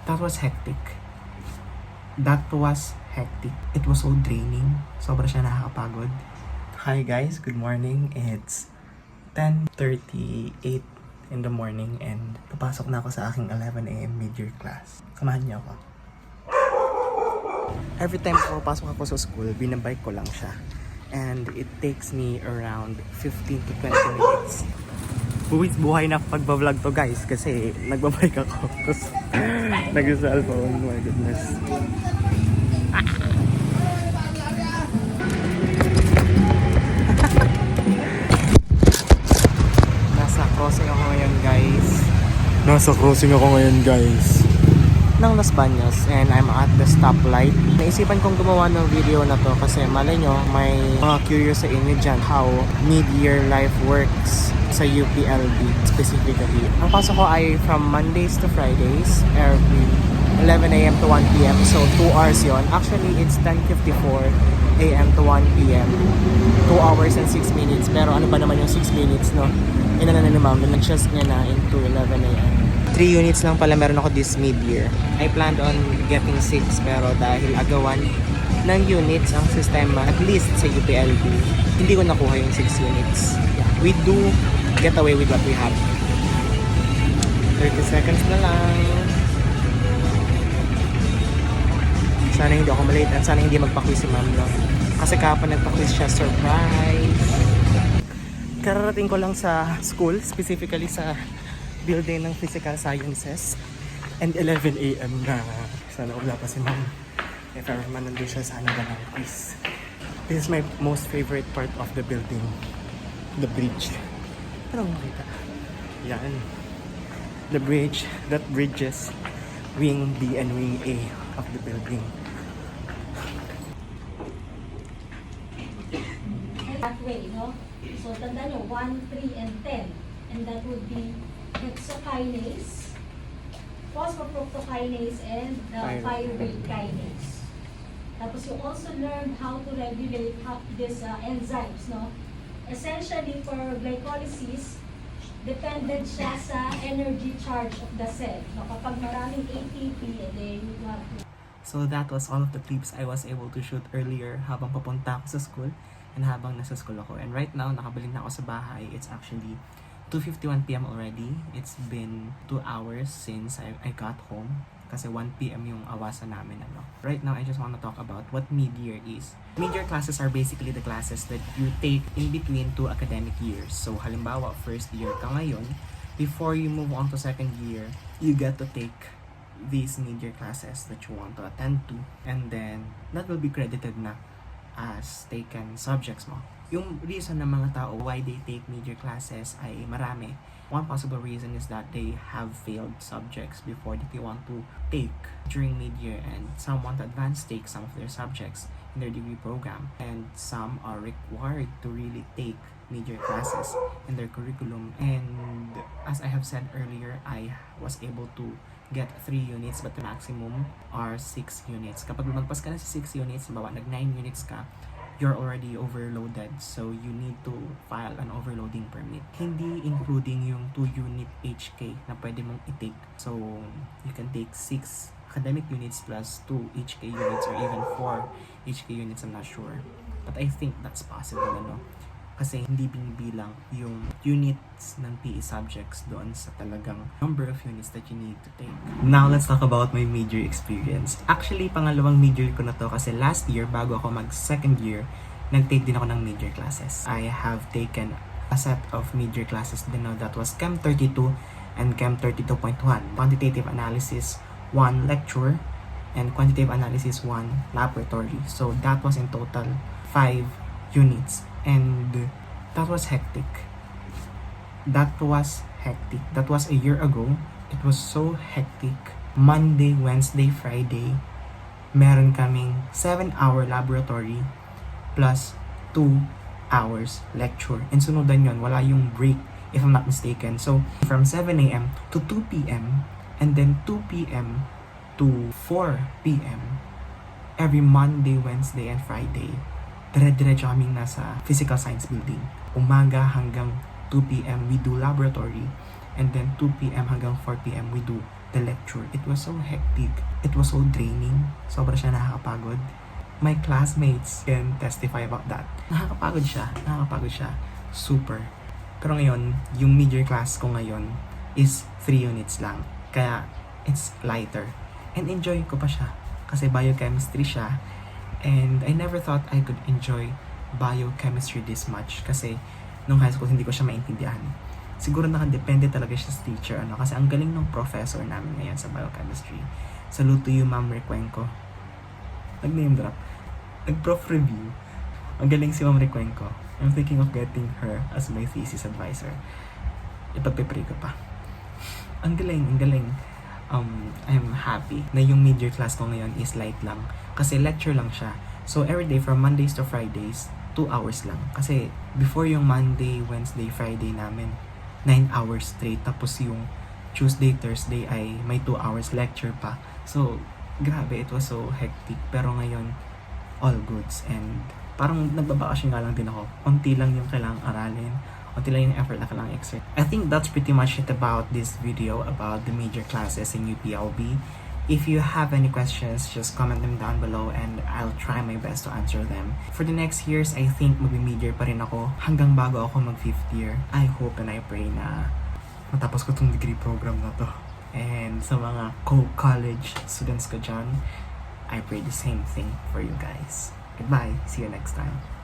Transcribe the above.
That was hectic. It was so draining. Sobra siya nakakapagod. Hi guys, good morning. It's 10:38 in the morning and papasok na ako sa aking 11 a.m. mid-year class. Samahan niyo ako. Every time papasok ako sa school, binabike ko lang siya. And it takes me around 15 to 20 minutes. Buhay na pagbablog to guys kasi nagbabike ako. Tapos nag-cellphone, my goodness. Nasa crossing ako ngayon guys. Ng Las Bañas and I'm at the stoplight. Naisipan kong gumawa ng video na to kasi malay nyo may mga curious sa inyo dyan how mid-year life works sa UPLB specifically. Ang pasok ko ay from Mondays to Fridays every 11 a.m. to 1 p.m. So 2 hours yon. Actually it's 10:54 a.m. to 1 p.m. 2 hours and 6 minutes. Pero ano ba naman yung 6 minutes, no? Inana na ni ma'am, nag-adjust niya na into 11 a.m. 3 units lang pala meron ako this mid-year. I planned on getting 6 pero dahil agawan ng units ang sistema, at least sa UPLB, hindi ko nakuha yung 6 units. Yeah. We do get away with what we have. 30 seconds na lang. Sana hindi ako malate at sana hindi magpa-quiz si ma'am, no? Kasi kapag nagpa-quiz siya, surprise! Kararating ko lang sa school, specifically sa building ng Physical Sciences, and 11 a.m. na. Sana wala pa si ma'am. If ever man nandun siya, sana ba ng quiz. This is my most favorite part of the building. The bridge. Ano makita? Yan. The bridge that bridges wing B and wing A of the building. That way, no? So, tanda nyo, 1, 3, and 10. And that would be hexokinase, phosphoproctokinase, and the pyruvate kinase. Tapos you also learned how to regulate these enzymes, no? Essentially, for glycolysis, dependent siya sa energy charge of the cell. No? Kapag maraming ATP, then you have to... So that was all of the clips I was able to shoot earlier habang papunta ako sa school and habang nasa school ako. And right now, nakabalik na ako sa bahay. It's actually 2:51 p.m. already. It's been 2 hours since I got home kasi 1 p.m. yung awasan namin. Right now, I just want to talk about what mid-year is. Mid-year classes are basically the classes that you take in between 2 academic years. So halimbawa, first year ka ngayon, before you move on to second year, you get to take these mid-year classes that you want to attend to, and then that will be credited na as taken subjects mo. Yung reason ng mga tao why they take mid-year classes ay marami. One possible reason is that they have failed subjects before that they want to take during mid-year, and some want to advance take some of their subjects in their degree program, and some are required to really take mid-year classes in their curriculum. And as I have said earlier, I was able to get 3 units but the maximum are 6 units. Kapag lumagpas ka na sa 6 units, bawa nag 9 units ka, you're already overloaded, so you need to file an overloading permit. Hindi including yung 2 unit HK na pwede mong i-take. So you can take 6 academic units plus 2 HK units or even 4 HK units, I'm not sure. But I think that's possible, ano? Kasi hindi binibilang yung units ng PE subjects doon sa talagang number of units that you need to take. Now, let's talk about my mid-year experience. Actually, pangalawang mid-year ko na to kasi last year, bago ako mag-second year, nag-take din ako ng mid-year classes. I have taken a set of mid-year classes din, that was Chem 32 and Chem 32.1. Quantitative Analysis 1 lecture and Quantitative Analysis 1 laboratory. So, that was in total 5 units. And that was hectic. That was a year ago. It was so hectic. Monday, Wednesday, Friday, meron kaming 7-hour laboratory plus 2 hours lecture. And sunudan yun, wala yung break if I'm not mistaken. So, from 7 a.m. to 2 p.m. and then 2 p.m. to 4 p.m. every Monday, Wednesday, and Friday. Dire-diretso kaming nasa Physical Science Building. Umaga hanggang 2 p.m. we do laboratory, and then 2 p.m. hanggang 4 p.m. we do the lecture, it was so hectic. It was so draining. Sobra siya nakakapagod. My classmates can testify about that. Nakakapagod siya. Super. Pero ngayon, yung mid-year class ko ngayon is 3 units lang. Kaya, it's lighter. And enjoy ko pa siya. Kasi biochemistry siya. And I never thought I could enjoy biochemistry this much. Kasi, nung high school, hindi ko siya maintindihan. Siguro nakadepende talaga siya sa teacher. Kasi ang galing ng professor namin ngayon sa biochemistry. Salute to you, Ma'am Recuenco. Nag-name drop. Nag-prof review. Ang galing si Ma'am Recuenco. I'm thinking of getting her as my thesis advisor. Ipagpipray ko pa. Ang galing. I'm happy na yung mid-year class ko ngayon is light lang. Kasi lecture lang siya. So everyday from Mondays to Fridays, 2 hours lang. Kasi before yung Monday, Wednesday, Friday namin, 9 hours straight. Tapos yung Tuesday, Thursday ay may 2 hours lecture pa. So, grabe, it was so hectic. Pero ngayon, all goods. And parang nagbabakasyon nga lang din ako. Unti lang yung kailangang aralin. Unti lang yung effort na kailangang exert. I think that's pretty much it about this video about the major classes in UPLB. If you have any questions, just comment them down below and I'll try my best to answer them. For the next years, I think magbi-major pa rin ako hanggang bago ako mag 5th year. I hope and I pray na matapos ko tong degree program na to. And sa mga college students ko dyan, I pray the same thing for you guys. Goodbye. See you next time.